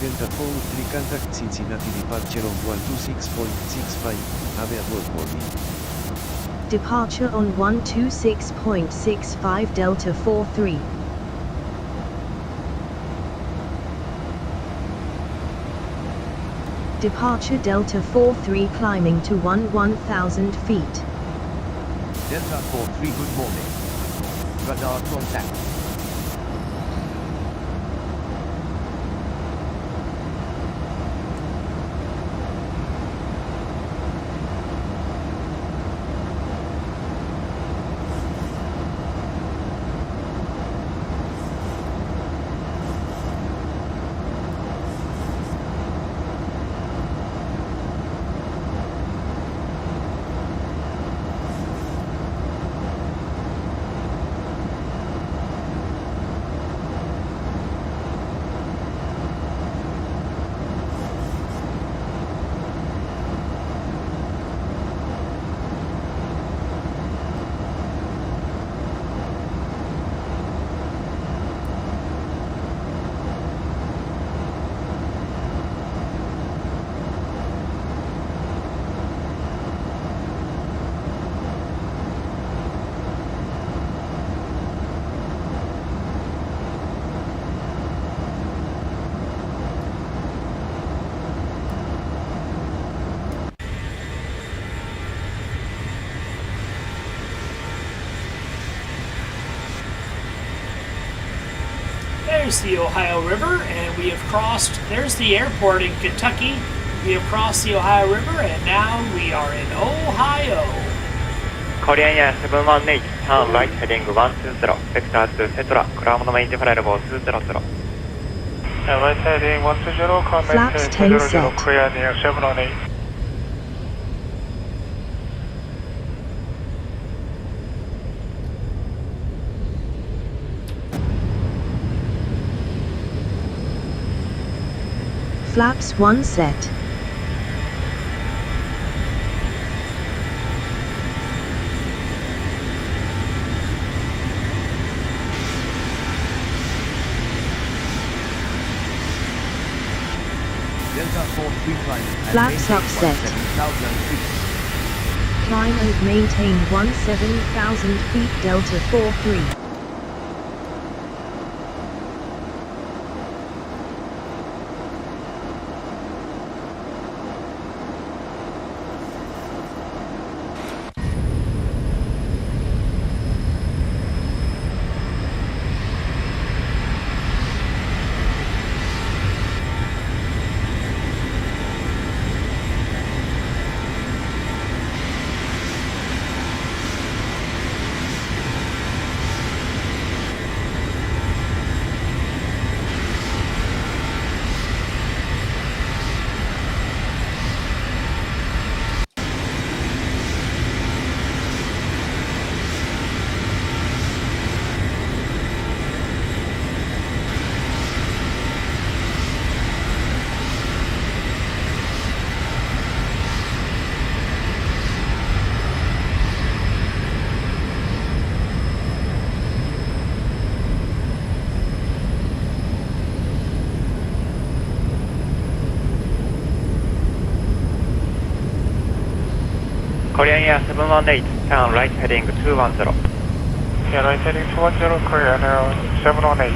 Delta 43 contact Cincinnati departure on 126.65, have airworthy. Departure on 126.65 Delta 43. Departure Delta 43 climbing to 1000 feet. Delta 43 good morning. Radar contact. There's the Ohio River, and we have crossed, there's the airport in Kentucky. We have crossed the Ohio River, and now we are in Ohio. Korean Air 718, turn right heading 120, vector to Setra, ground main departure 200. Right heading 120, climb Flaps 10 set. Korean Air 718. Flaps 1 set. Delta 43 climb. Flaps upset. Climb and maintain 17,000 feet Delta 43. Korean Air 718, turn right heading 210. Yeah, right heading 210, Korean Air 718.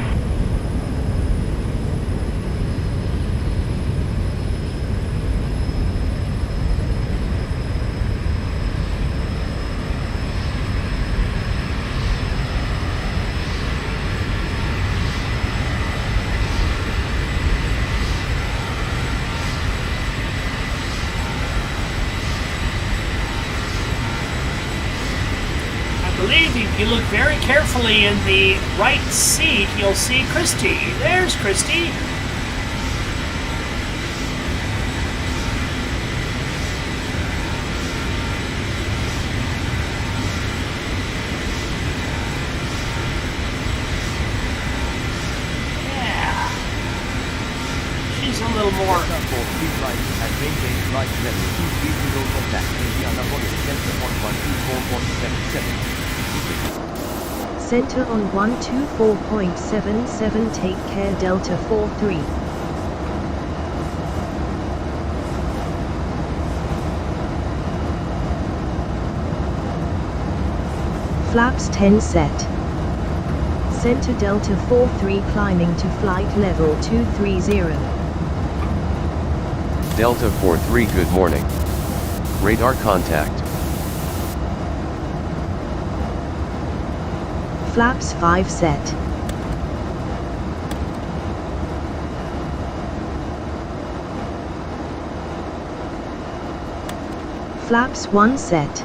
I believe if you look very carefully in the right seat, you'll see Christy. There's Christy. Yeah. She's a little more. Center on 124.77, take care Delta 43. Flaps 10 set. Center Delta 43 climbing to flight level 230. Delta 43 good morning. Radar contact. Flaps 5 set. Flaps 1 set.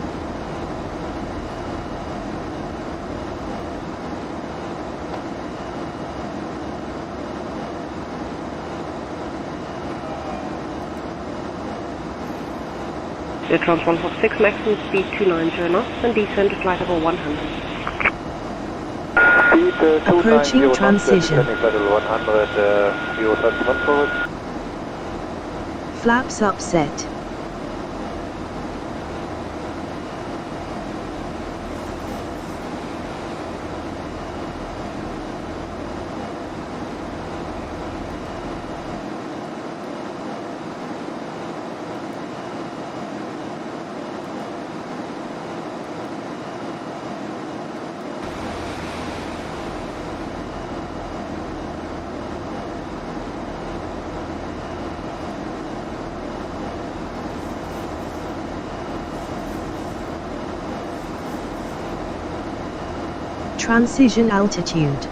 Trans 146, maximum speed 290 knots and descend to flight level 100. Approaching transition. Flaps upset. Transition altitude.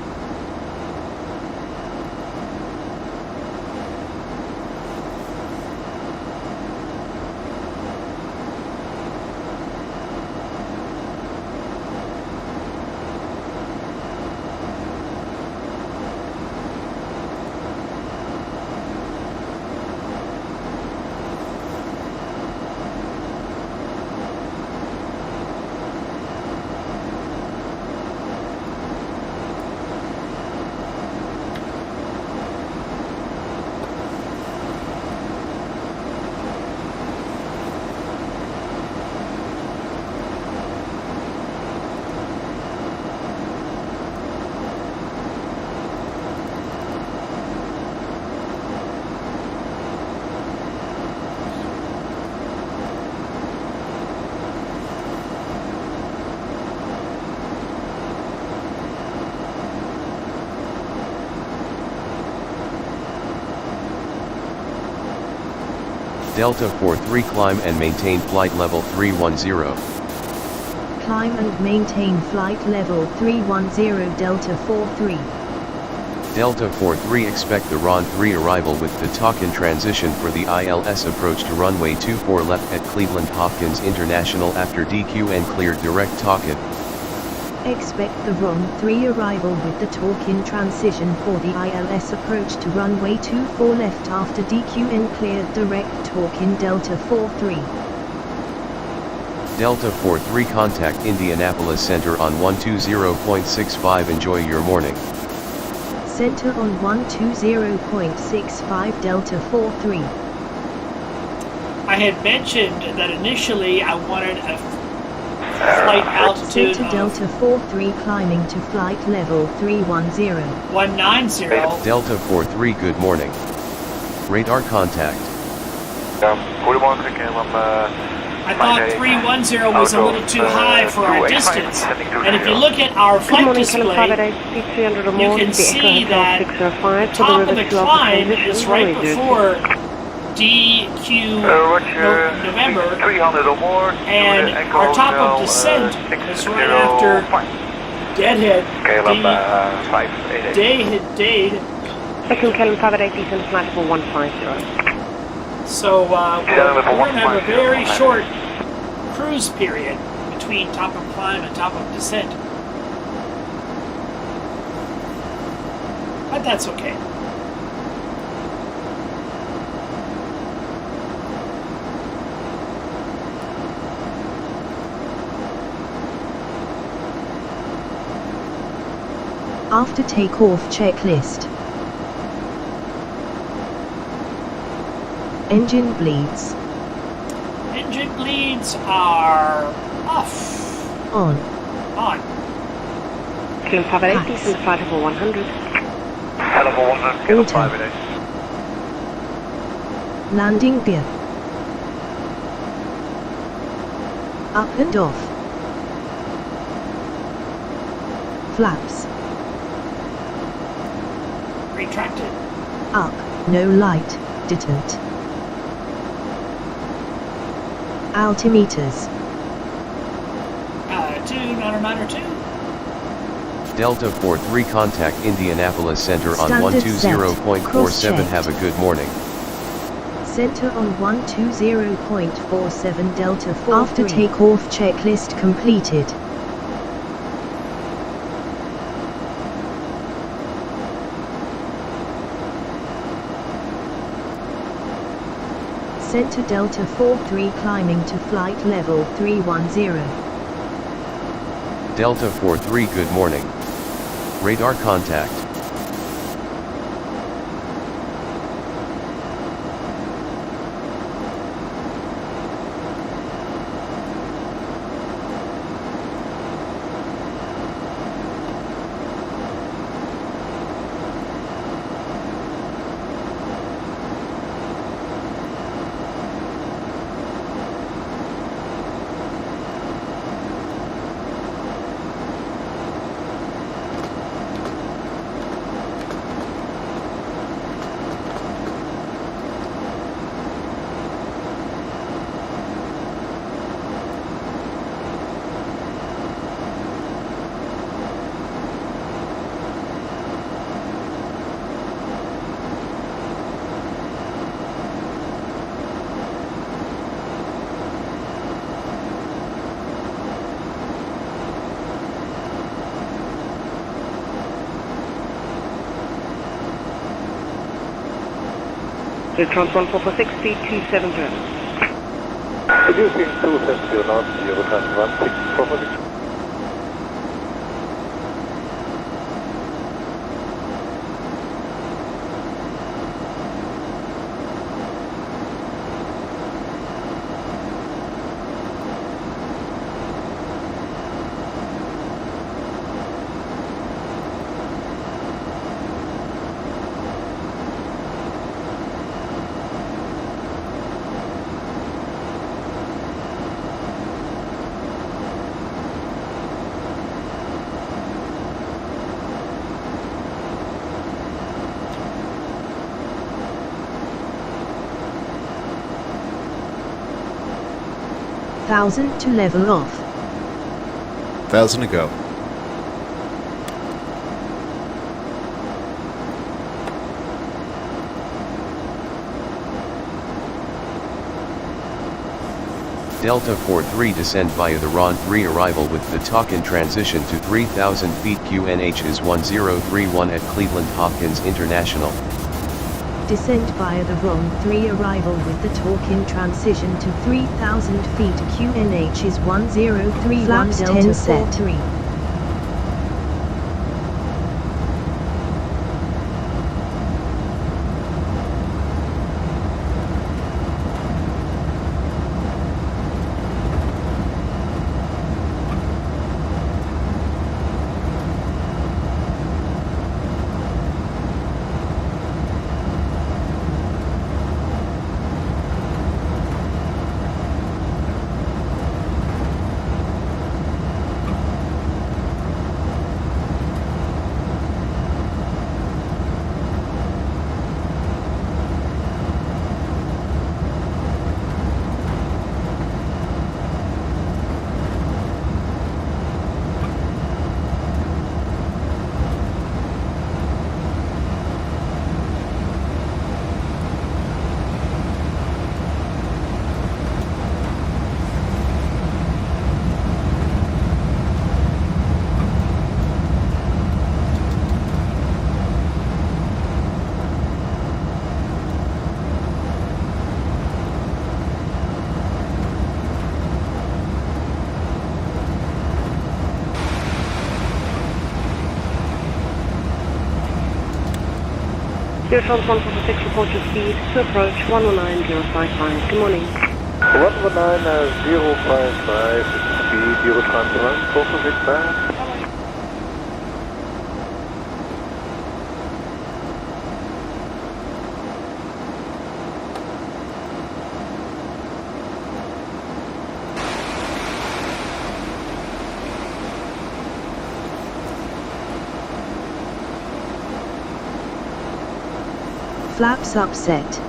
Delta 43 climb and maintain flight level 310. Climb and maintain flight level 310 Delta 43. Delta 43 expect the RON 3 arrival with the talk in transition for the ILS approach to runway 24 left at Cleveland Hopkins International after DQN cleared direct talk-in. Expect the RON 3 arrival with the talk-in transition for the ILS approach to runway 24 left after DQN cleared direct talk-in Delta 43. Delta 43 contact Indianapolis Center on 120.65. Enjoy your morning. Center on 120.65 Delta 43. I had mentioned that initially I wanted a flight altitude Center of Delta 43 climbing to flight level 310. 190. Delta 43 good morning. Radar contact. I thought 310 was a little too high for our distance. And if you look at our flight display, you can see that the top of the climb is right before DQ November, and our top of descent is right after Deadhead Day. Second Kelvin 58, descend flight level 150. So we're going to have a very short cruise period between top of climb and top of descent. But that's okay. After takeoff checklist. Engine bleeds. Engine bleeds are off. On. On. Kelvin 58, descend flight level 100. Auto. Landing gear. Up and off. flaps. Retracted. Up, no light, detent. Altimeters. 2, non-reminder 2. Delta 43 contact Indianapolis Center on Standard 120.47. Cross-checked. Have a good morning. Center on 120.47 Delta 4. After takeoff checklist completed. Center Delta 43 climbing to flight level 310. Delta 43 good morning. Radar contact. Trans 1446, speed 270. Reducing 270 knots, 0 trans 1646. Thousand to level off. 1,000 to go. Delta 43 descend via the RON 3 arrival with the talk in transition to 3,000 feet. QNH is 1031 at Cleveland Hopkins International. Descent via the RON 3 arrival with the torque in transition to 3,000 feet. QNH is 1031 Flaps Delta 10 set. 43. Trans 1446, report your speed to approach 119.055. Good morning. 119.055, speed 0 trans 1446 back. flaps upset.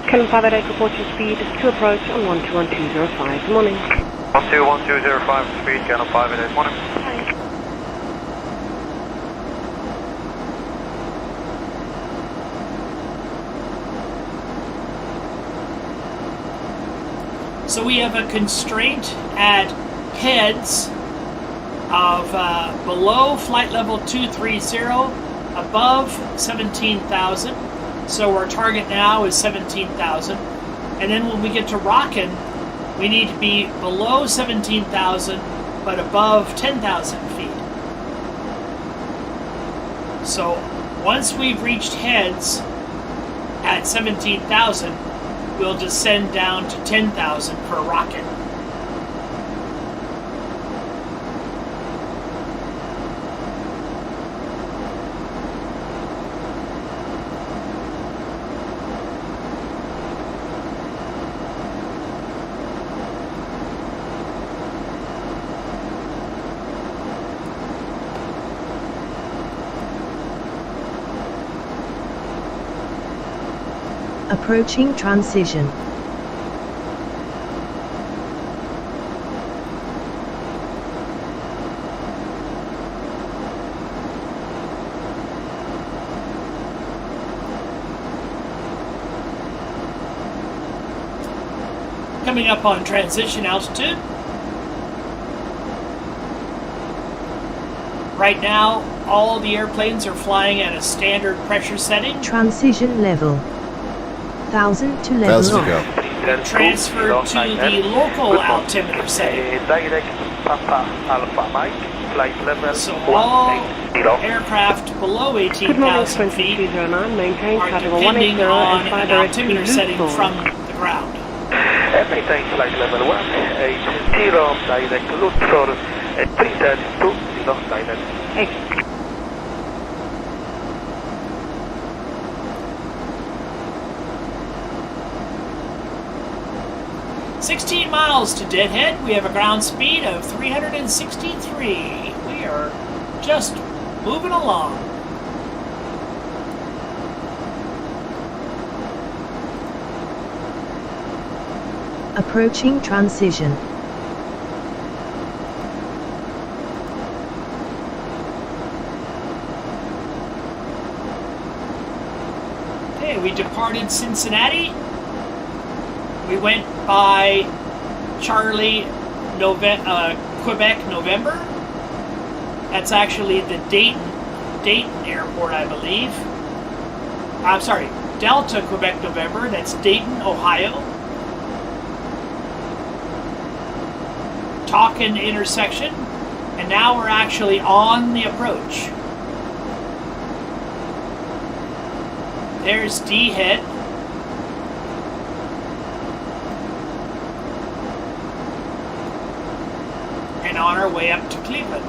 Can 58 report your speed to approach on 121205. Good morning. 121205 speed, Channel 58, morning. So we have a constraint at heads of below flight level 230, above 17,000. So our target now is 17,000. And then when we get to rockin', we need to be below 17,000, but above 10,000 feet. So once we've reached heads at 17,000, we'll descend down to 10,000 per rocket. Approaching transition. Coming up on transition altitude. Right now, all the airplanes are flying at a standard pressure setting. Transition level. 1,000 to level 1,000 off. to go. Transferred to the local altimeter setting. So all aircraft below Good morning, 18,000 feet 2209. Maintain are flight level depending 180 on and fly an direct to altimeter loop setting forward. from the ground. Maintain flight level 180, direct loop for 332, direct. 16 miles to deadhead. We have a ground speed of 363. We are just moving along. Approaching transition. Okay, we departed Cincinnati. We went by Charlie, Quebec, November. That's actually the Dayton Airport, I believe. I'm sorry, Delta Quebec November. That's Dayton, Ohio. Talkin intersection. And now we're actually on the approach. There's D-Head. And on our way up to Cleveland.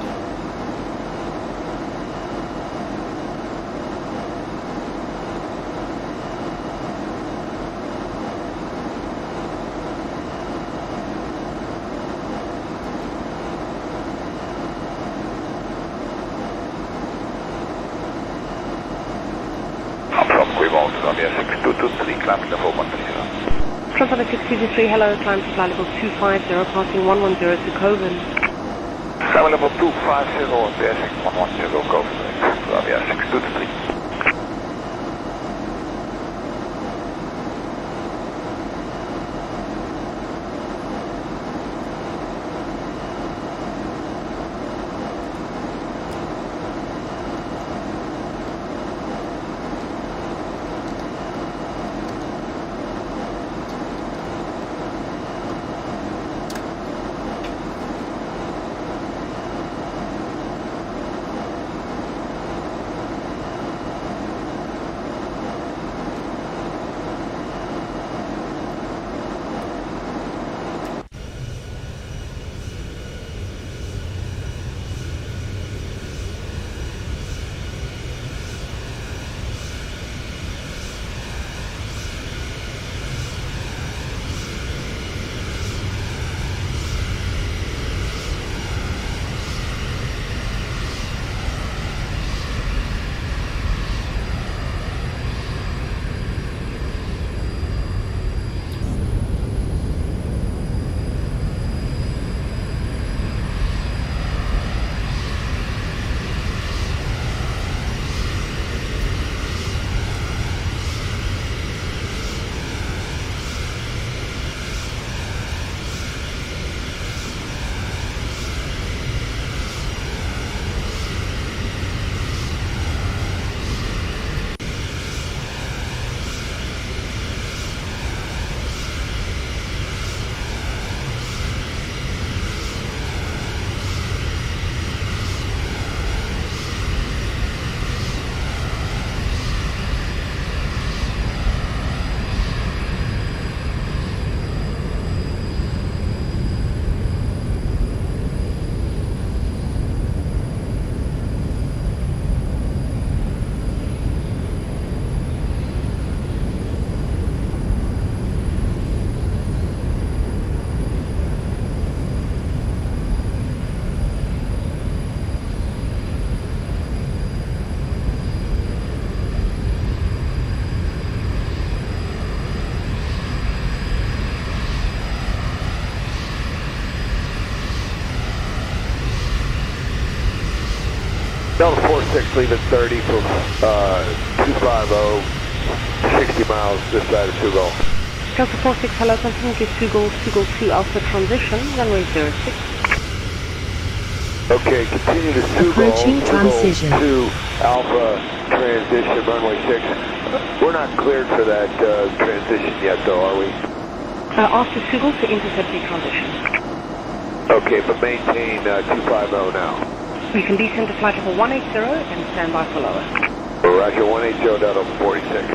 Transfer 623, hello, climb to flight level 250, passing 110 to Coven. Climb level 250, passing 110, Coven, Columbia 623. Delta 46, leaving 30 from 250, 60 miles this side of Sugal. Delta 46, hello, continue to Sugal 2 Alpha transition, runway 06. Okay, continue to Sugal, Approaching transition. 2 Alpha transition, runway 6. We're not cleared for that transition yet though, are we? After Sugal to intercept the transition. Okay, but maintain 250 now. We can descend to flight level 180 and stand by for lower. Roger, 180, Delta 46.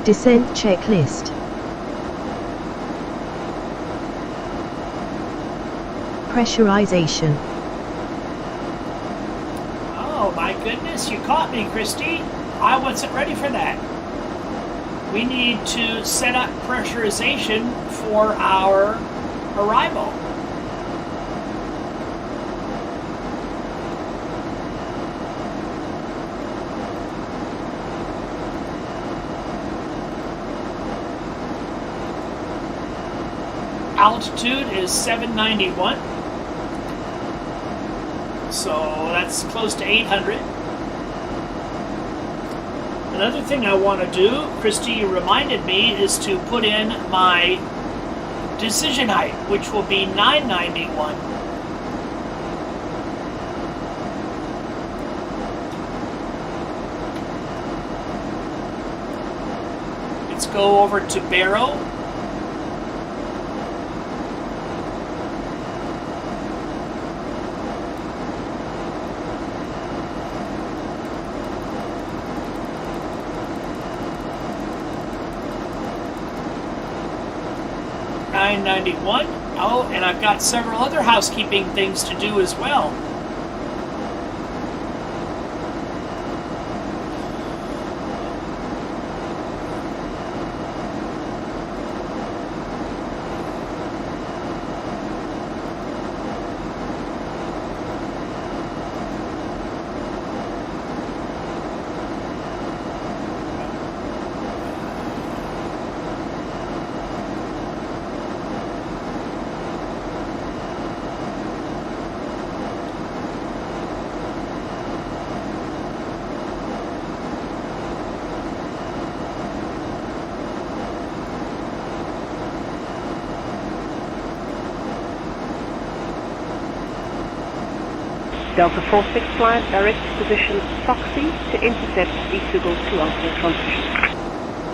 Descent checklist. Pressurization. Oh my goodness, you caught me, Christy. I wasn't ready for that. We need to set up pressurization for our arrival. Altitude is 791, so that's close to 800. Another thing I want to do, Christy reminded me, is to put in my decision height, which will be 991. go over to Barrow. $991. Oh, and I've got several other housekeeping things to do as well. Delta 46 flight, direct position Soxy to intercept the Sugal 2 Alpha transition.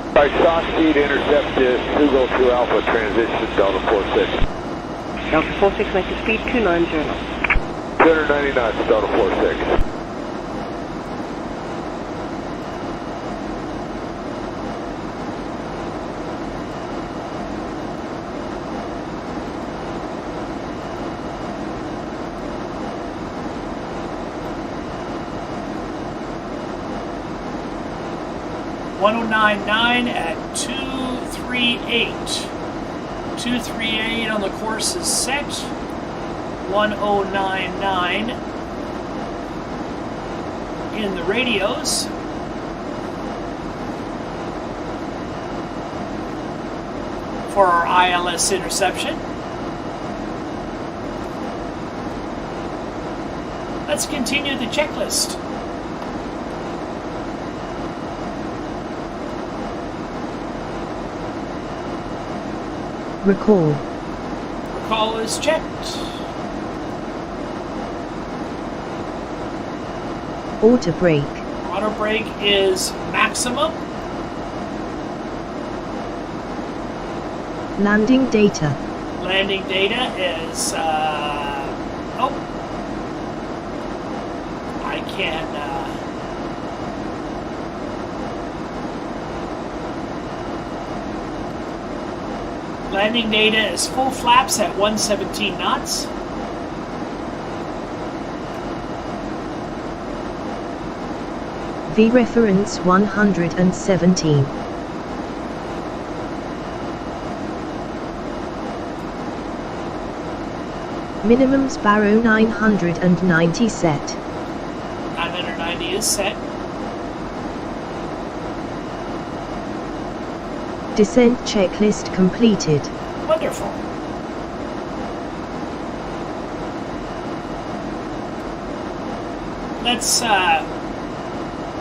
Alright, Soxy to intercept the Sugal 2 Alpha transition, Delta 46. Delta 46, make your speed 290 knots. 290 knots, Delta 46. $109.9 at 238. 238 on the course is set. 1099 in the radios. For our ILS interception. Let's continue the checklist. Recall. Recall is checked. Auto brake. Auto brake is maximum. Landing data. Landing data is, oh. I can, landing data is full flaps at 117 knots. V reference 117. Minimum Sparrow 990 set. 990 is set. Descent checklist completed. Wonderful. Let's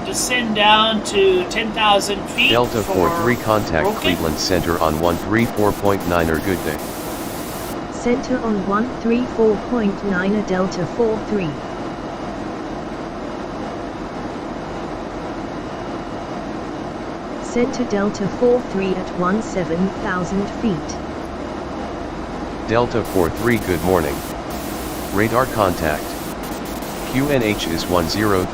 descend down to 10,000 feet. Delta for 43 contact broken. Cleveland Center on 134.9 good day. Center on 134.9 a Delta 43. Center Delta 43 at 17,000 feet. Delta 43 good morning. Radar contact. QNH is 1030.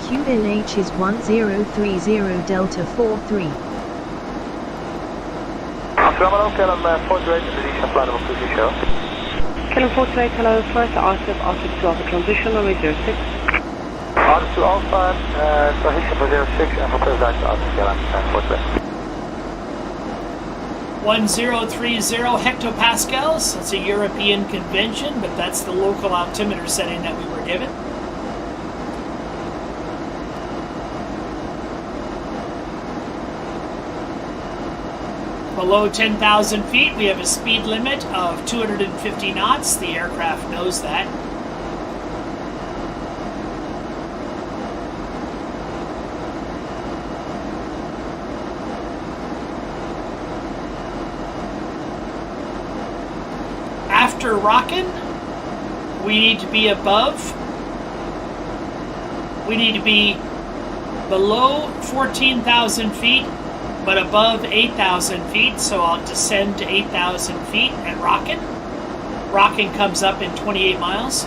QNH is 1030 Delta 43. Kelham 48, Indonesia, flight level 230. Kelham 48, hello, flight to RTF, RTF 2 Alpha transition, runway 06. RTF 2 Alpha, transition for 06 and for first dive to RTF Kelham 48. 1030 hectopascals. That's a European convention, but that's the local altimeter setting that we were given. Below 10,000 feet, we have a speed limit of 250 knots. The aircraft knows that. After rocking, we need to be above. We need to be below 14,000 feet but above 8,000 feet, so I'll descend to 8,000 feet and Rockin'. Rockin' comes up in 28 miles.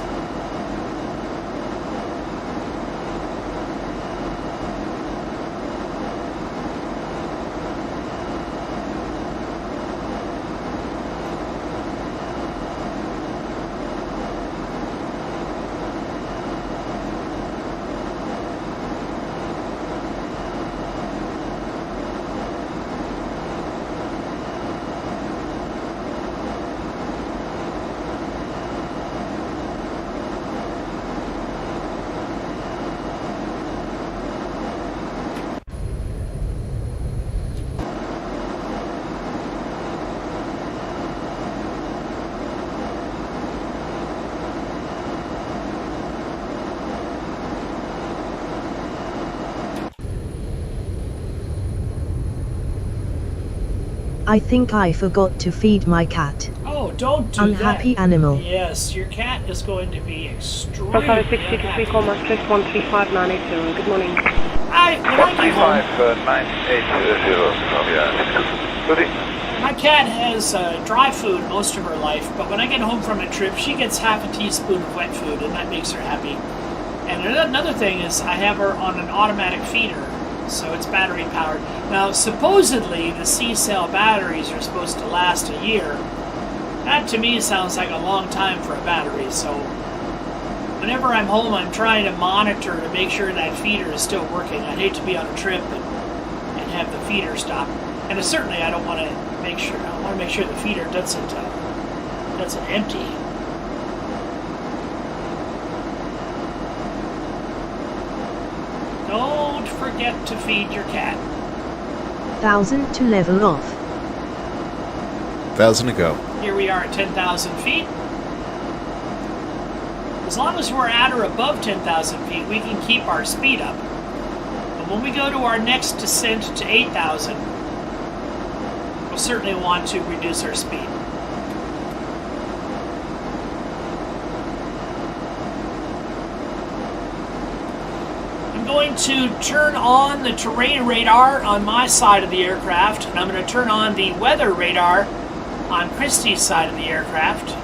I think I forgot to feed my cat. Oh, don't do Unhappy that. animal. Yes, your cat is going to be extremely Buffalo unhappy. 623, call Maastricht 135980. Good morning. When I get home, 980, my cat has dry food most of her life, but when I get home from a trip, she gets half a teaspoon of wet food, and that makes her happy. And another thing is I have her on an automatic feeder, so it's battery powered. Now, supposedly, the C-cell batteries are supposed to last a year. That, to me, sounds like a long time for a battery, so whenever I'm home, I'm trying to monitor to make sure that feeder is still working. I'd hate to be on a trip and have the feeder stop. And certainly, I don't want to make sure. I want to make sure the feeder doesn't empty. Don't forget to feed your cat. 1,000 to level off. 1,000 to go. Here we are at 10,000 feet. As long as we're at or above 10,000 feet, we can keep our speed up. But when we go to our next descent to 8,000, we'll certainly want to reduce our speed. I'm going to turn on the terrain radar on my side of the aircraft, and I'm going to turn on the weather radar on Christie's side of the aircraft.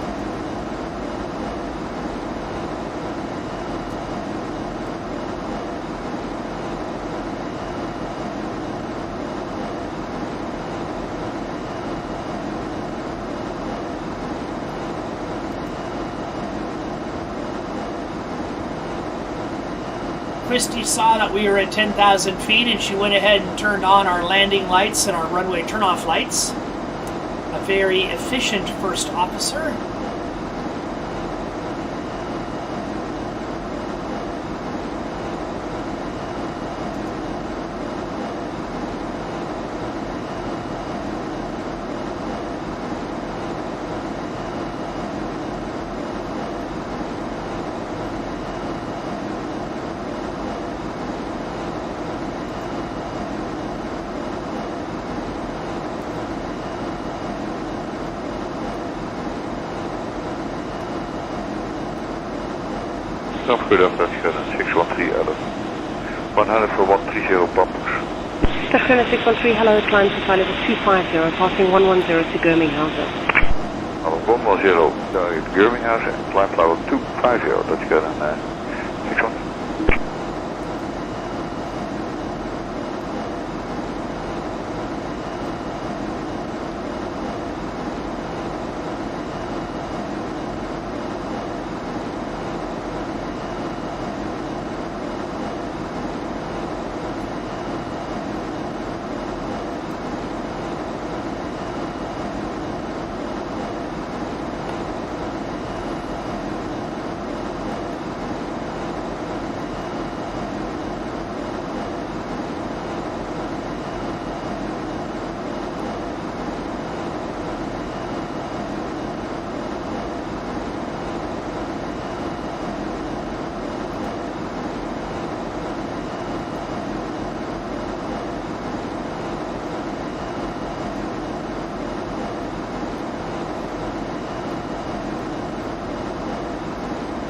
Christy saw that we were at 10,000 feet and she went ahead and turned on our landing lights and our runway turnoff lights. A very efficient first officer. Good afternoon, 613 100 for 130 bumpers. Tachuna 613, hello, climb to flight level 250, passing 110 to Girminghausen. 110, target Girminghausen, climb level 250, that's good, and 613.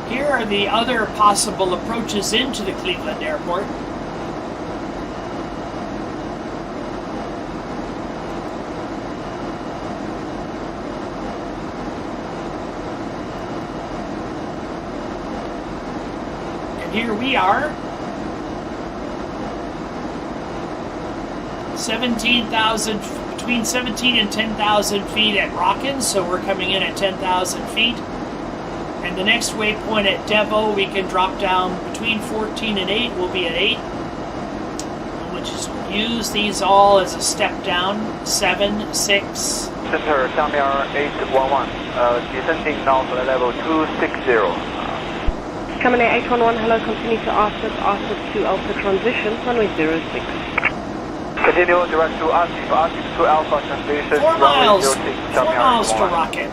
Here are the other possible approaches into the Cleveland airport. here we are. 17,000, between 17 and 10,000 feet at Rockin, so we're coming in at 10,000 feet. And the next waypoint at Devo, we can drop down between 14 and 8. We'll be at 8. And we'll just use these all as a step down. 7, 6. Center, Xiaomi 811, descending now to level 260. Coming in 811, hello, continue to R6 to Alpha transition, runway 06. Continue direct to R6 to Alpha transition. 4 miles. 4 Xiaomi miles to 811. Rockin.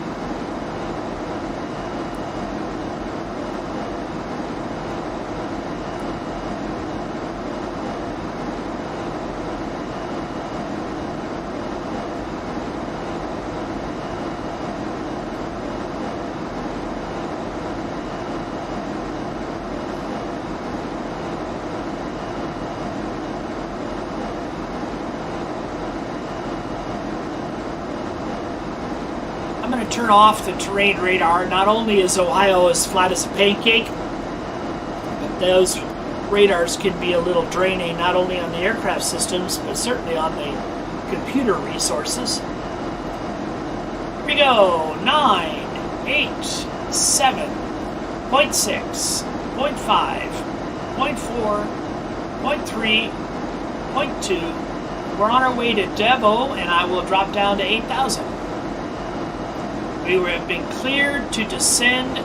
Turn off the terrain radar. Not only is Ohio as flat as a pancake, but those radars can be a little draining, not only on the aircraft systems, but certainly on the computer resources. Here we go. 9, 8, 7, 0.6, 0.5, 0.4, 0.3, 0.2. We're on our way to Devo, and I will drop down to 8,000. We have been cleared to descend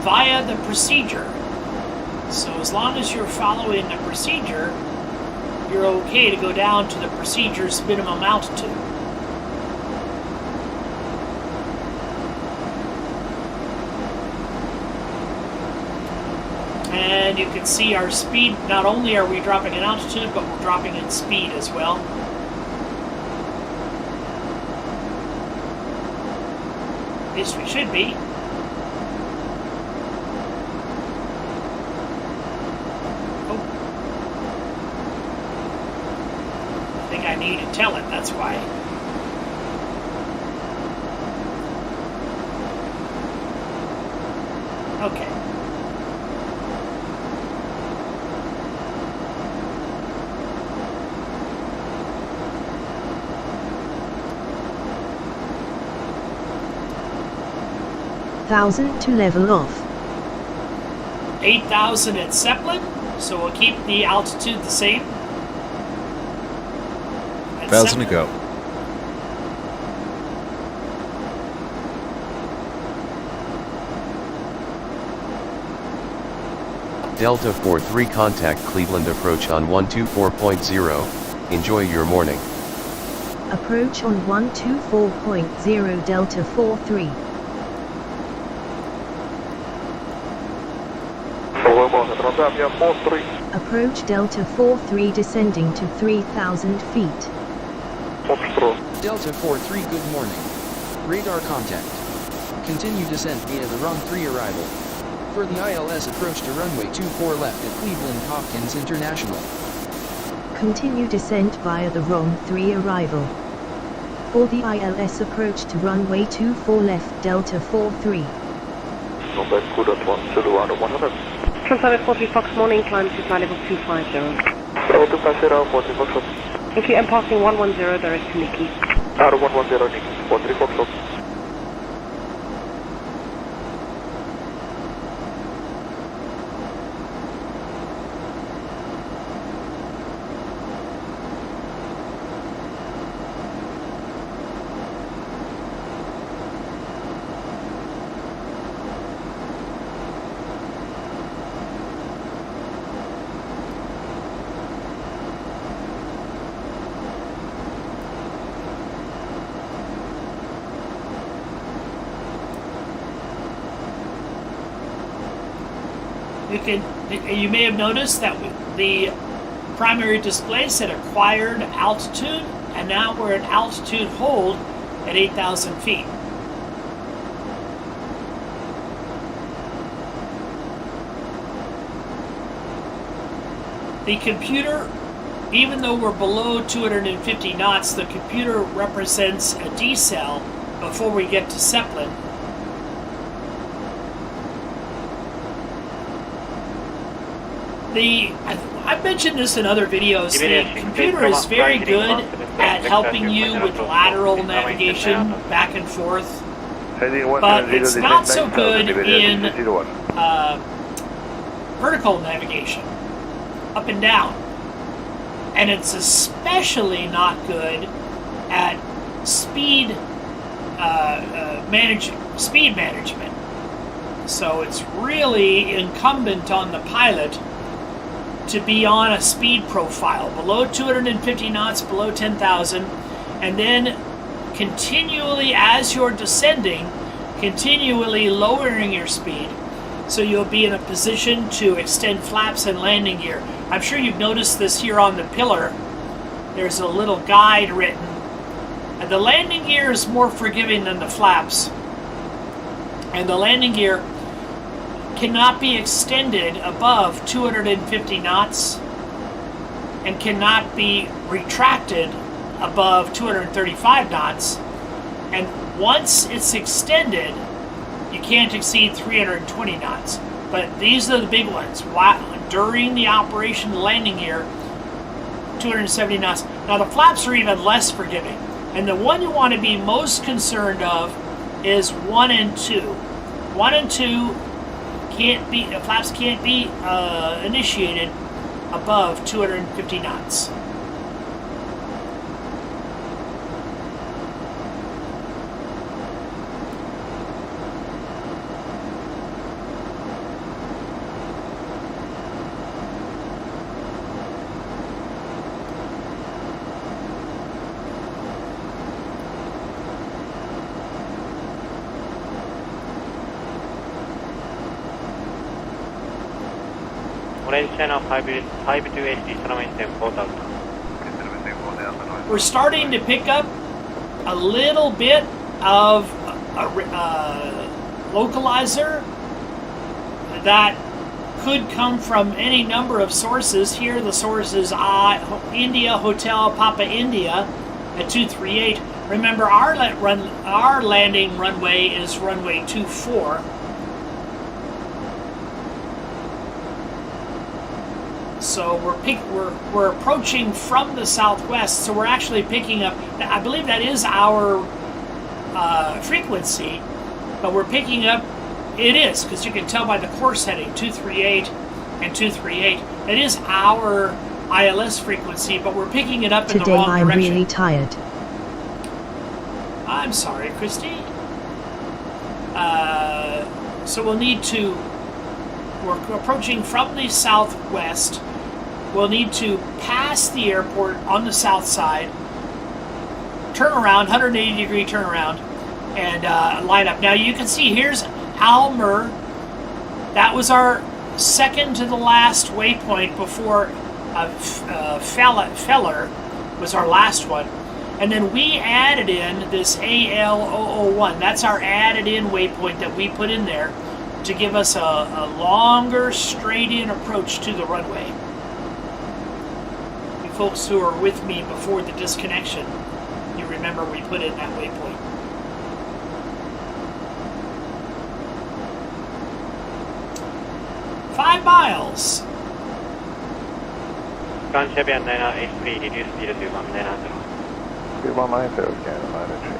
via the procedure. So as long as you're following the procedure, you're okay to go down to the procedure's minimum altitude. And you can see our speed. Not only are we dropping in altitude, but we're dropping in speed as well. At least we should be. Oh. I think I need to tell it, that's why. Okay. To level off. 8,000 at Zeppelin, so we'll keep the altitude the same. 1,000 to go. Delta 43 contact Cleveland approach on 124.0. Enjoy your morning. Approach on 124.0 Delta 43. Approach Delta 43 descending to 3,000 feet. Delta 43 good morning. Radar contact. Continue descent via the run 3 arrival. For the ILS approach to runway 24 left at Cleveland Hopkins International. Continue descent via the ROM 3 arrival. For the ILS approach to runway 24 left Delta 43. Transfer 40 Fox morning, climb to flight level 250. If you am passing 110, direct to Nikki. 110 Nikki, 43 Fox. You may have noticed that the primary display said acquired altitude, and now we're at altitude hold at 8,000 feet. The computer, even though we're below 250 knots, the computer represents a decel before we get to Zeppelin. I've mentioned this in other videos. The computer is very good at helping you with lateral navigation back and forth, but it's not so good in vertical navigation, up and down. And it's especially not good at speed management. So it's really incumbent on the pilot to be on a speed profile below 250 knots, below 10,000, and then continually, as you're descending, continually lowering your speed, so you'll be in a position to extend flaps and landing gear. I'm sure you've noticed this here on the pillar. There's a little guide written. The landing gear is more forgiving than the flaps, and the landing gear cannot be extended above 250 knots and cannot be retracted above 235 knots. And once it's extended, you can't exceed 320 knots. But these are the big ones. During the operation of the landing gear, 270 knots. Now the flaps are even less forgiving. And the one you want to be most concerned of is 1 and 2. 1 and 2 flaps can't be initiated above 250 knots. We're starting to pick up a little bit of a localizer that could come from any number of sources. Here the source is India Hotel Papa India at 238. Remember, our landing runway is runway 24. So we're approaching from the southwest, so we're actually picking up, I believe that is our frequency, but we're picking up, it is, because you can tell by the course heading, 238 and 238. It is our ILS frequency, but we're picking it up in the wrong direction. Today I'm really tired. I'm sorry, Christy. So we'll need to, we're approaching from the southwest. We'll need to pass the airport on the south side, turn around, 180 degree turnaround, and line up. Now you can see here's Almer. That was our second to the last waypoint before Feller was our last one. And then we added in this AL001. That's our added in waypoint that we put in there to give us a longer straight-in approach to the runway. You folks who are with me before the disconnection, you remember we put in that waypoint. Five miles. Transhabian 983, reduce speed to 1990. 190, okay, 93.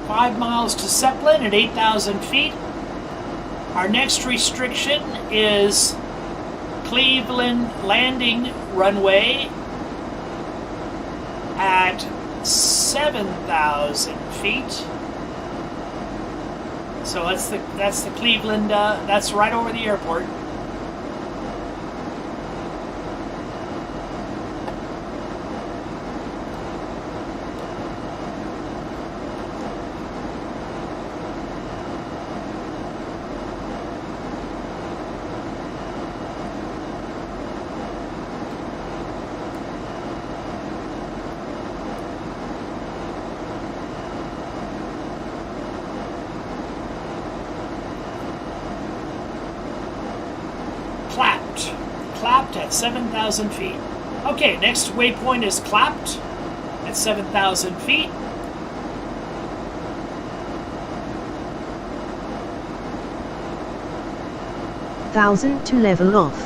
Five miles to Zeppelin at 8,000 feet. Our next restriction is Cleveland landing runway at 7,000 feet. So that's the Cleveland. That's right over the airport. Clapped at 7,000 feet. Okay, next waypoint is Clapped at 7,000 feet. 5,000 to level off.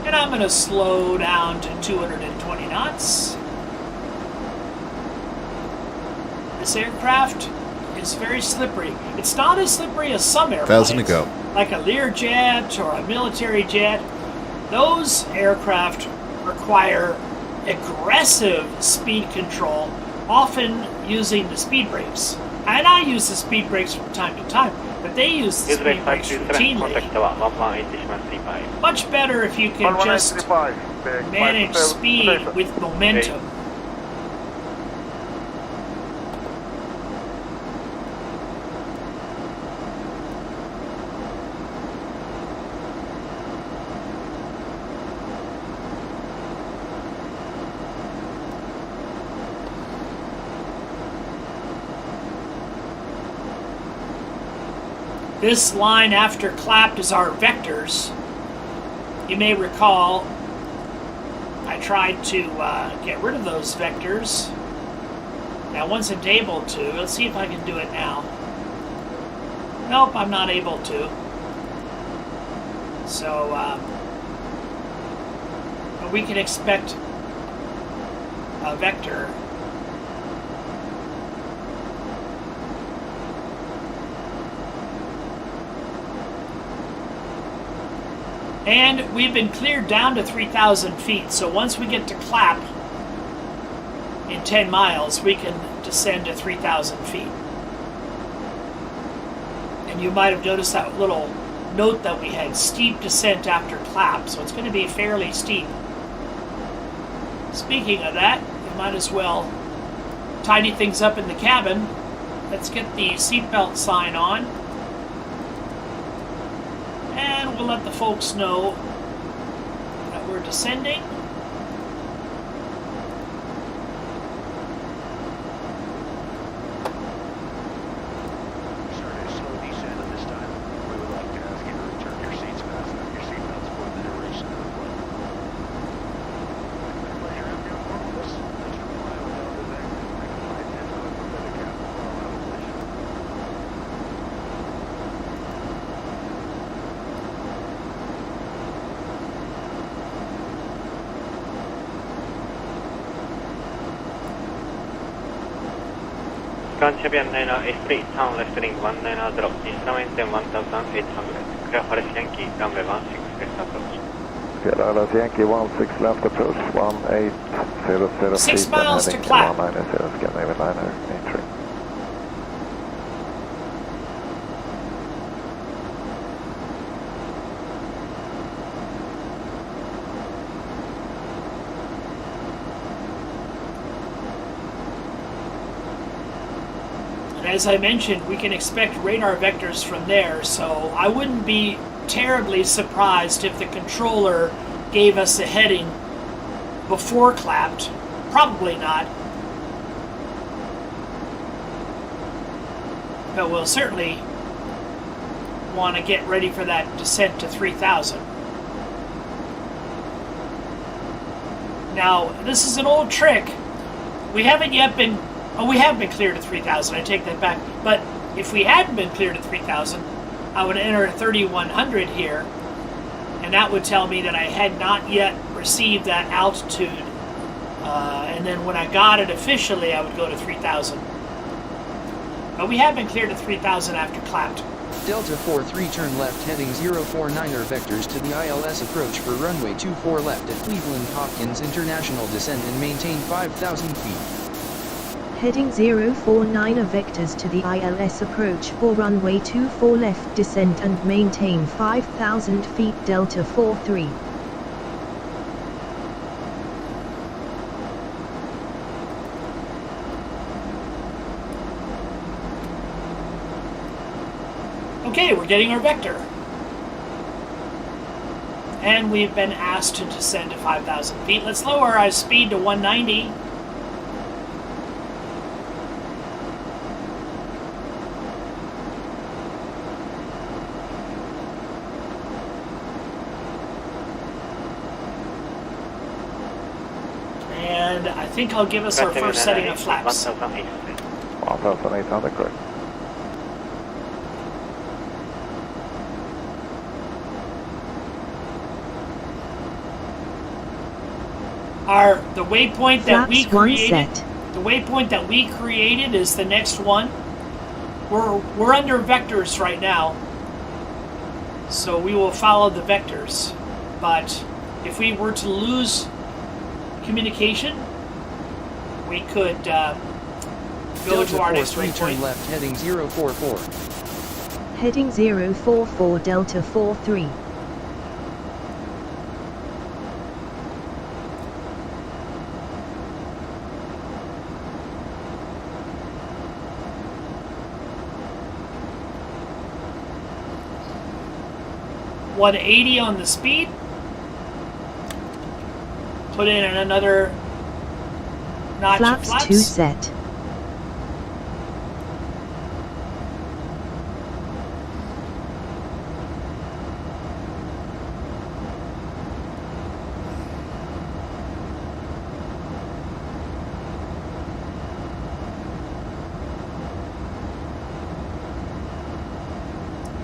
And I'm going to slow down to 220 knots. This aircraft is very slippery. It's not as slippery as some airplanes. 1,000 to go. Like a Learjet or a military jet. Those aircraft require aggressive speed control, often using the speed brakes. And I use the speed brakes from time to time, but they use the speed brakes routinely. Much better if you can just manage speed with momentum. This line after clapped is our vectors. You may recall I tried to get rid of those vectors. I wasn't able to. Let's see if I can do it now. Nope, I'm not able to. So we can expect a vector. And we've been cleared down to 3,000 feet, so once we get to clap in 10 miles, we can descend to 3,000 feet. And you might have noticed that little note that we had, steep descent after clap, so it's going to be fairly steep. Speaking of that, we might as well tidy things up in the cabin. Let's get the seatbelt sign on. And we'll let the folks know that we're descending. Sorry to slow descent at this time. We would like to ask you to return your seats fasten up your seatbelts for the duration of the flight. It's been a pleasure having you on board with us. Thanks for flying with Delta today. I can fly 10 foot from the cabin for a level position. KCVG and S3, turn left ring 190, instrument 1800, clear for Yankee, runway 16 left approach. Clear Yankee 16 left approach, 1800 feet. 6 miles to clap. 190, Scandinavian liner, entry. As I mentioned, we can expect radar vectors from there, so I wouldn't be terribly surprised if the controller gave us a heading before clapped. Probably not. But we'll certainly want to get ready for that descent to 3,000. Now, this is an old trick. We haven't yet been... Oh, we have been cleared to 3,000, I take that back. But if we hadn't been cleared to 3,000, I would enter 3,100 here, and that would tell me that I had not yet received that altitude. And then when I got it officially, I would go to 3,000. But we have been cleared to 3,000 after clapped. Delta 43 turn left heading 049er vectors to the ILS approach for runway 24 left at Cleveland Hopkins International, descend and maintain 5,000 feet. Heading 049er vectors to the ILS approach for runway 24 left, descent and maintain 5,000 feet, Delta 43. Okay, we're getting our vector. And we've been asked to descend to 5,000 feet. Let's lower our speed to 190. And I think I'll give us our first setting of flaps. 1,800, correct. The waypoint that we Flaps 1 created. set. The waypoint that we created is the next one. We're under vectors right now, so we will follow the vectors. But if we were to lose communication, we could go Delta to our 4 next 3 turn waypoint. left heading 044. Heading 044 Delta 43. $180 on the speed. Put in another notch of Flaps flaps. 2 set.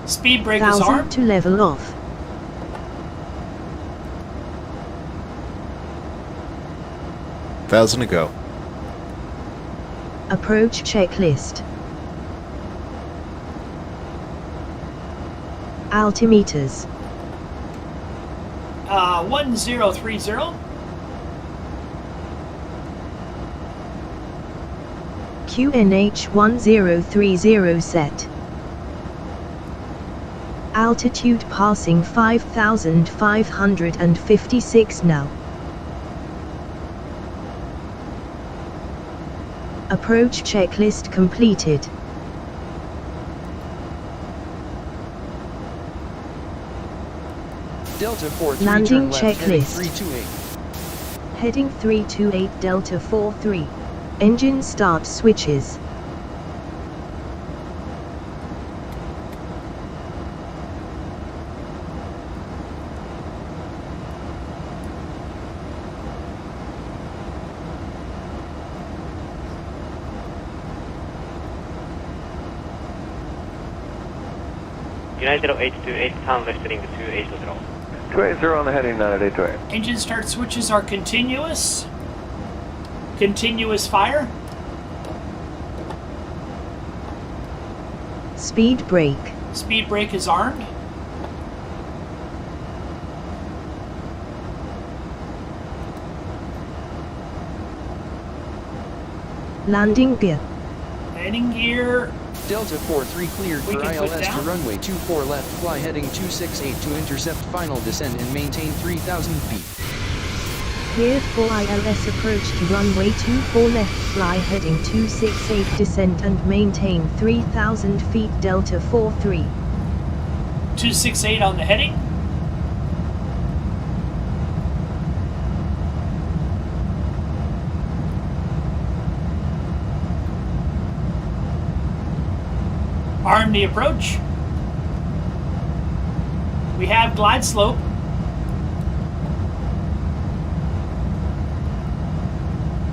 Speed brake is 1000 armed. to level off. Thousand to go. Approach checklist. Altimeters. 1030. QNH 1030 set. Altitude passing 5,556 now. Approach checklist completed. Delta 4 3 Landing turn left heading checklist. 328. Heading 328 Delta 43. Engine start switches. United 828, turn left heading 280. 280 on the heading 98828. Engine start switches are continuous. Continuous fire. Speed brake. Speed brake is armed. Landing gear. Landing gear. Delta 4-3 cleared We for can put ILS to down. runway 24 left, fly heading 268 to intercept final descent and maintain 3,000 feet. Cleared for ILS approach to runway 24 left, fly heading 268 descent and maintain 3,000 feet Delta 43. 268 on the heading. Arm the approach. We have glide slope.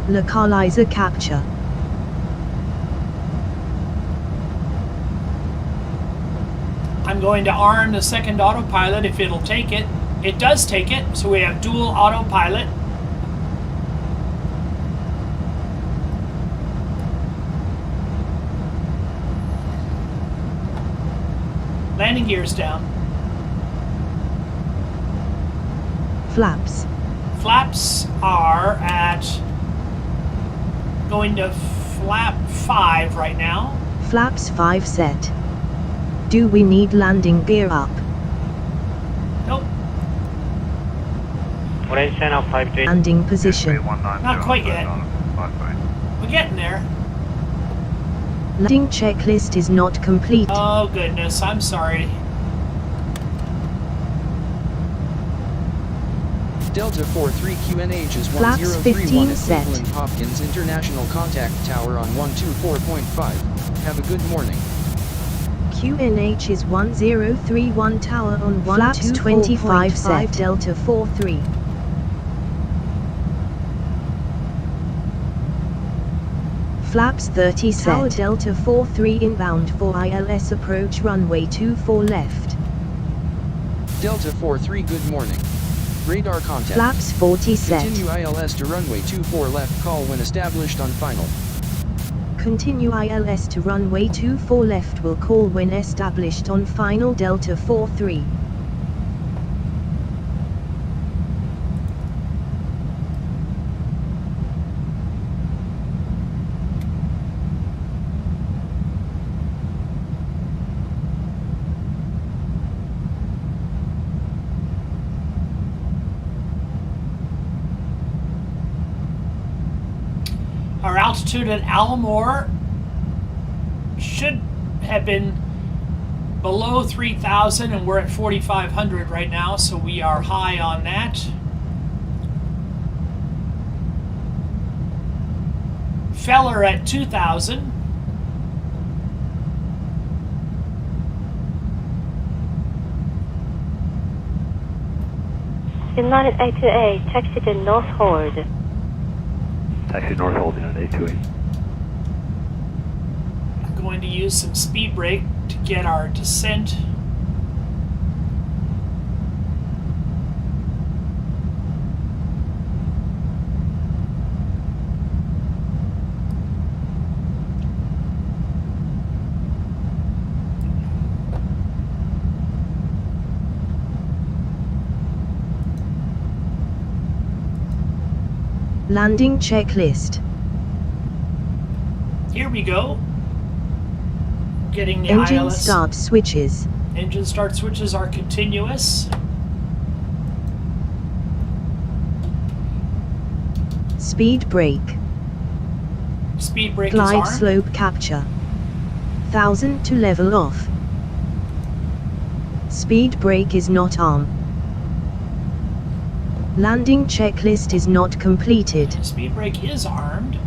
Localizer capture. I'm going to arm the second autopilot if it'll take it. It does take it, so we have dual autopilot. Landing gears down. Flaps. Flaps are at going to flap 5 right now. Flaps 5 set. Do we need landing gear up? Nope, Orange channel 528. Landing position. not quite yet. We're getting there. Landing checklist is not complete. Oh goodness, I'm sorry. Delta 4-3 QNH is Flaps 1031 15 at set. Cleveland Hopkins International Contact Tower on 124.5. Have a good morning. QNH is 1031 tower on Flaps 25 set Delta 43. Flaps 30 set. Tower Delta 43 inbound for ILS approach runway 24 left. Delta 4-3 good morning. Radar contact. Flaps 40 set. Continue ILS to runway 24 left, call when established on final. Continue ILS to runway 24 left, will call when established on final. Delta 43. Our altitude at Almore should have been below 3,000, and we're at 4,500 right now, so we are high on that. Feller at 2,000. United 828, taxi to North Hold. Taxi north holding at 828. I'm going to use some speed brake to get our descent. Landing checklist. Here we go. Getting the Engine ILS. start switches. Engine start switches are continuous. Speed brake. Speed brake is Glide armed. slope capture. 1000 to level off. Speed brake is not on. Landing checklist is not completed. Speed brake is armed.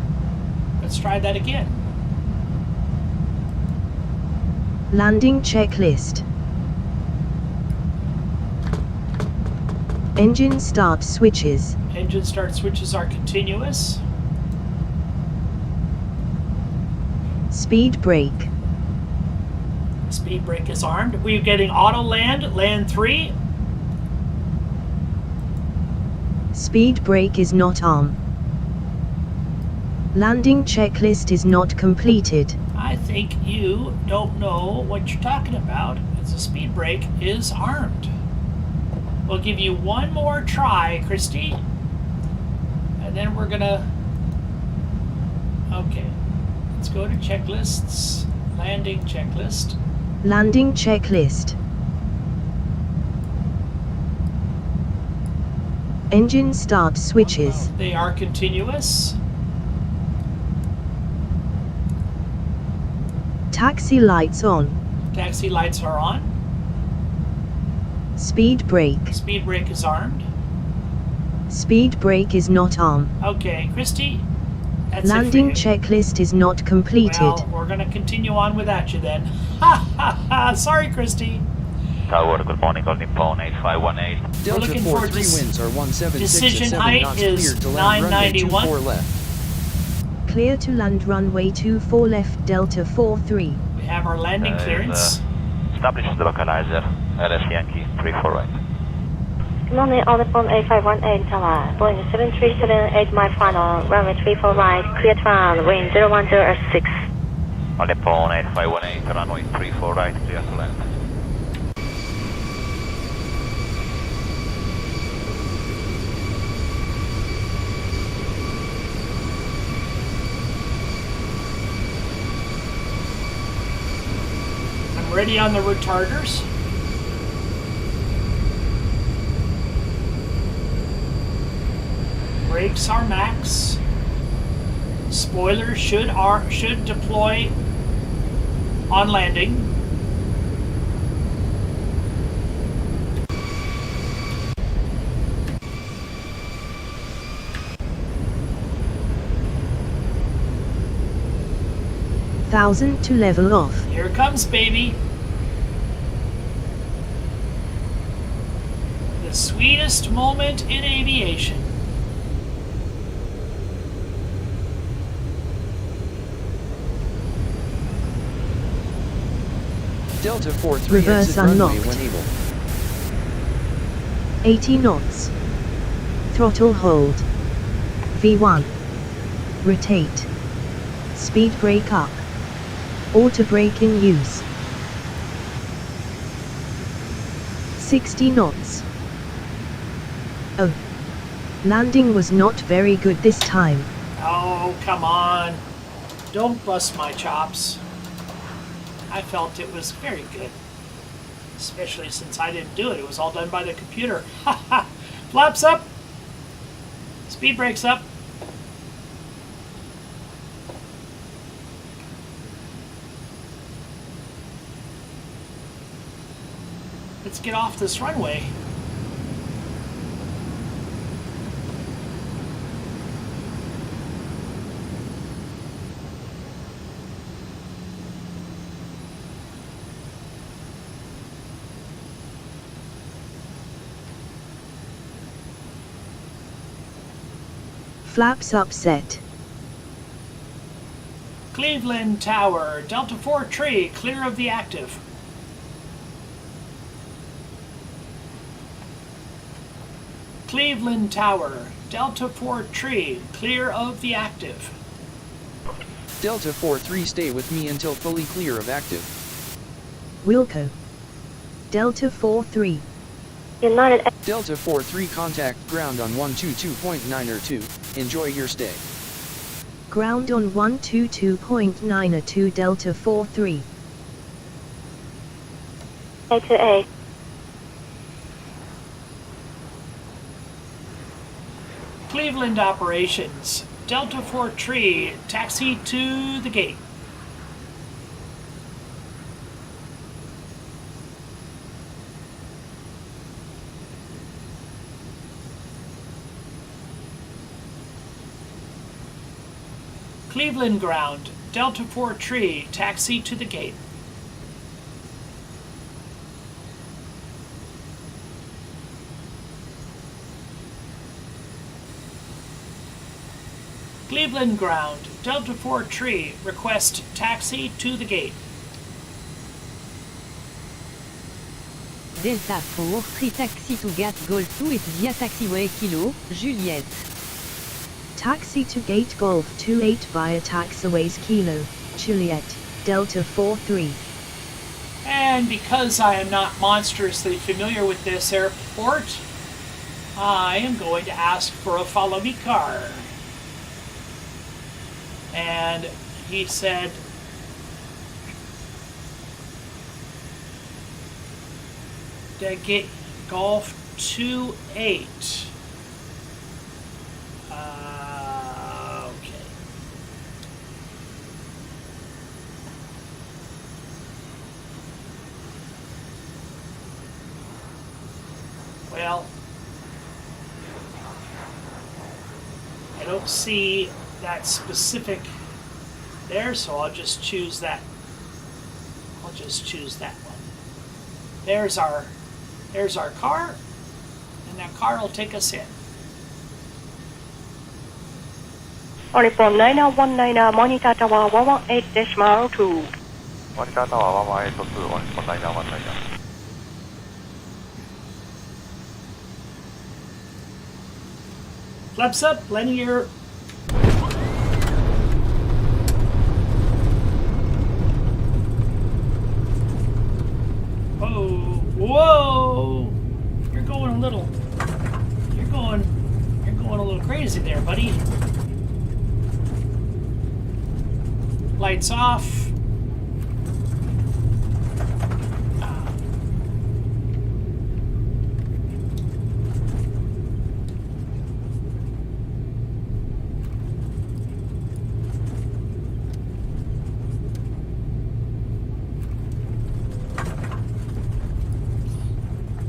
Let's try that again. Landing checklist. Engine start switches. Engine start switches are continuous. Speed brake. Speed brake is armed. We're getting auto land, land 3. Speed brake is not on. Landing checklist is not completed. I think you don't know what you're talking about, because the speed brake is armed. We'll give you one more try, Christy. And then we're gonna... Okay. Let's go to checklists. Landing checklist. Landing checklist. Engine start switches. They are continuous. Taxi lights on. Taxi lights are on. Speed brake. Speed brake is armed. Speed brake is not on. Okay, Christy, that's Landing it for you. checklist is not completed. Well, we're going to continue on without you then. Ha ha ha! Sorry, Christy. Tower, good morning, Golden Phone 8518. We're Delta looking 4 for 3 winds are 176 decision at 7 height knots, is cleared to land runway 991. 24 left. Clear to land runway 24 left, Delta 43. We have our landing clearance. Establish the localizer, LS Yankee 34 right. Good morning, Golden Phone 8518 Tower. Boeing 7378, my final, runway 34 right, clear to land, wind 010 at 6. Golden Phone 8518, runway 34 right, clear to land. Ready on the retarders. Brakes are max. Spoilers should deploy on landing. Thousand to level off. Here it comes, baby. The sweetest moment in aviation. Delta 4 3 Reverse exit runway unlocked. when able. 80 knots. Throttle hold. V1. Rotate. Speed brake up. Auto brake in use. 60 knots. Oh. Landing was not very good this time. Oh, come on. Don't bust my chops. I felt it was very good. Especially since I didn't do it. It was all done by the computer. Ha ha! Flaps up! Speed brakes up. Let's get off this runway. Flaps up set. Cleveland Tower, Delta 4 tree, clear of the active. Cleveland Tower, Delta 4 tree, clear of the active. Delta 4-3 stay with me until fully clear of active. Wilco. Delta 4-3. United. Delta 4-3 contact ground on 122.902. Enjoy your stay. Ground on 122.902 Delta 4-3. A2A. Cleveland operations, Delta 4 tree, taxi to the gate. Cleveland ground, Delta 4 tree, taxi to the gate. Cleveland ground, Delta 4 tree, request taxi to the gate. Delta 4, free taxi to gate Golf 2 is via taxiway Kilo, Juliet. Taxi to gate Golf 28 via taxiways Kilo, Juliet, Delta 4-3. And because I am not monstrously familiar with this airport, I am going to ask for a follow me car. And he said, to get Golf 28. Okay. Well, I don't see that specific there, so I'll just choose that. I'll just choose that one. There's our car, and that car will take us in. Uniform 9019, Monitor Tower 118.2. Monitor Tower 118.2, Uniform 9019. Flaps up, landing gear. Whoa! You're going a little crazy there, buddy. Lights off.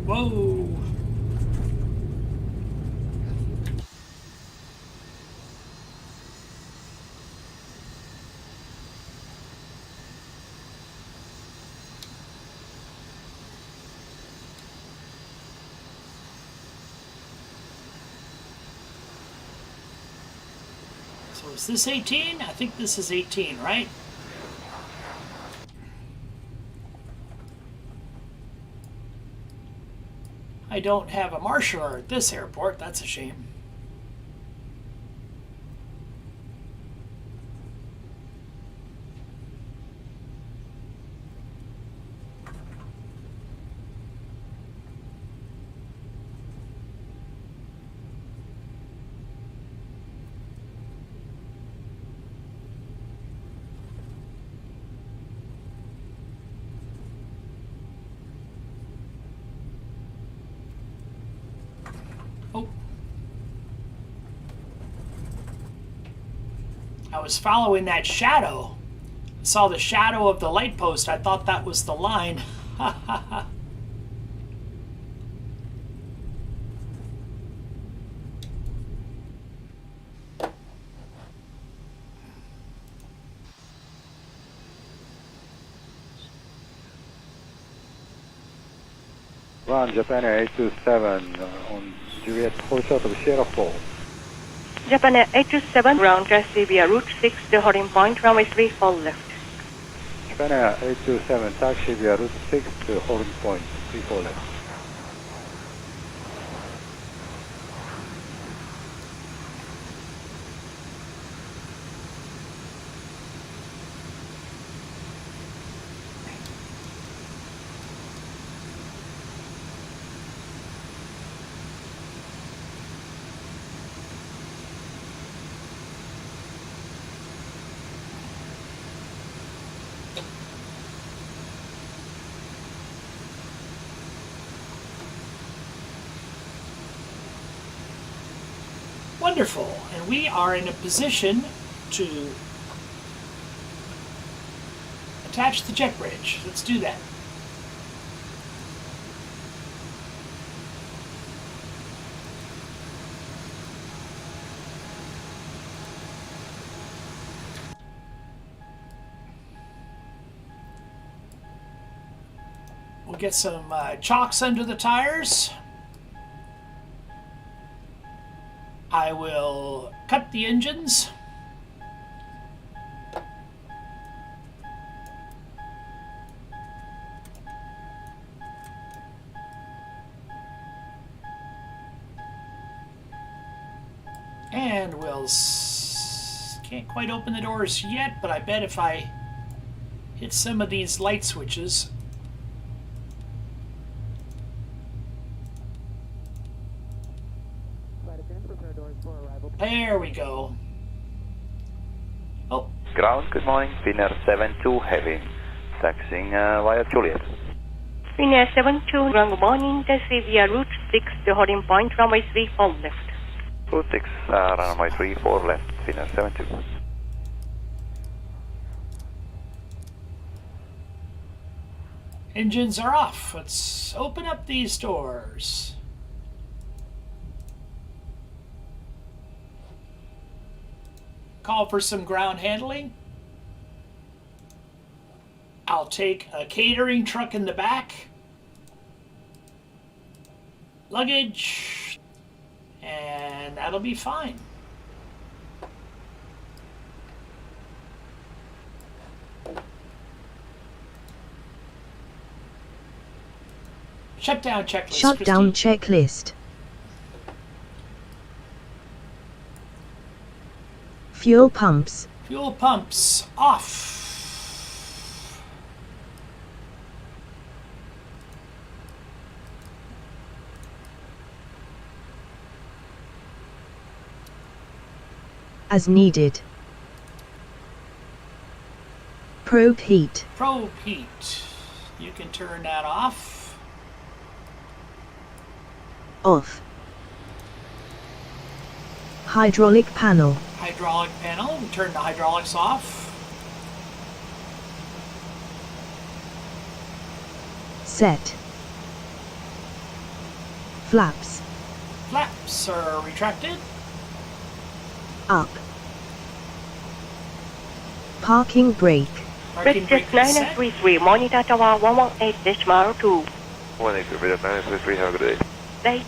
Whoa! So is this 18? I think this is 18, right? I don't have a marshaller at this airport. That's a shame. Oh. I was following that shadow. I saw the shadow of the light post. I thought that was the line. Ha ha ha. One Japan Air 827 on Juliet, hold short of Sierra 4. Japan Air 827, ground KCVG route 6 to holding point, runway 34 left. Japan Air 827, taxi via route 6 to holding point, 34 left. Wonderful, and we are in a position to attach the jet bridge. Let's do that. We'll get some chocks under the tires. I will cut the engines. And we'll... can't quite open the doors yet, but I bet if I hit some of these light switches... There we go. Oh. Ground, good morning. Finnair 72 heavy. Taxiing via Juliet. Finnair 72, ground, good morning. Taxi via route 6 to holding point, runway 34 left. Route 6, runway 34 left. Finnair 72. Engines are off. Let's open up these doors. Call for some ground handling. I'll take a catering truck in the back. Luggage. And that'll be fine. Shutdown checklist. Shutdown checklist. Fuel pumps. Fuel pumps off. As needed. Probe heat. Probe heat. You can turn that off. Off. Hydraulic panel. Hydraulic panel. Turn the hydraulics off. Set. Flaps. Flaps are retracted. Up. Parking brake. Bridge 933, monitor tower 118.2. 183, 933, have a good day. Day.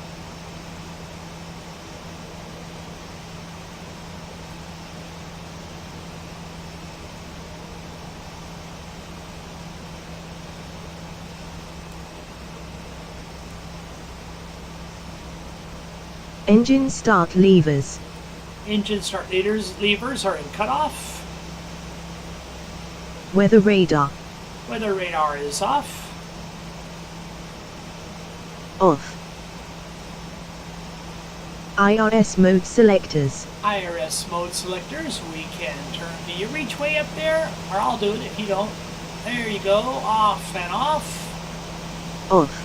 Engine start levers. Engine start levers are in cutoff. Weather radar. Weather radar is off. Off. IRS mode selectors. IRS mode selectors. We can turn the reach way up there, or I'll do it if you don't. There you go. Off and off. Off.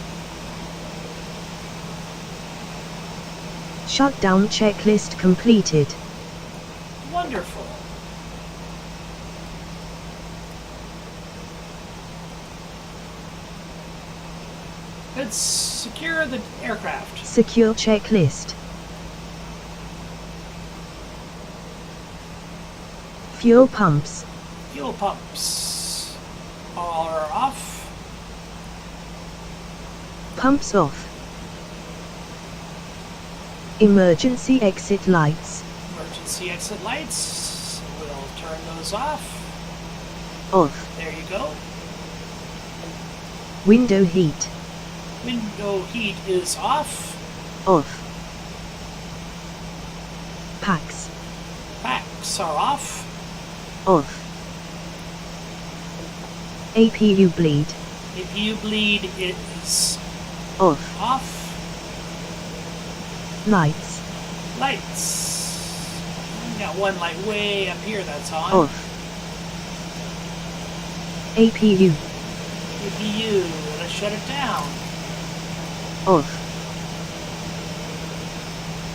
Shutdown checklist completed. Wonderful. Let's secure the aircraft. Secure checklist. Fuel pumps. Fuel pumps are off. Pumps off. Emergency exit lights. Emergency exit lights. We'll turn those off. Off. There you go. Window heat. Window heat is off. Off. Packs. Packs are off. Off. APU bleed. APU bleed is Off. off. Lights. Lights. We got one light way up here that's on. Off. APU. APU. Let's shut it down. Off.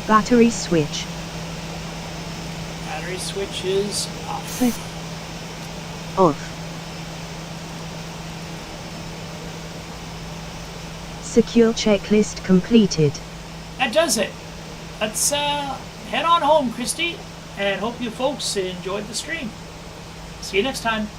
Battery switch. Battery switch is off. Off. Secure checklist completed. That does it. Let's head on home, Christy, and hope you folks enjoyed the stream. See you next time.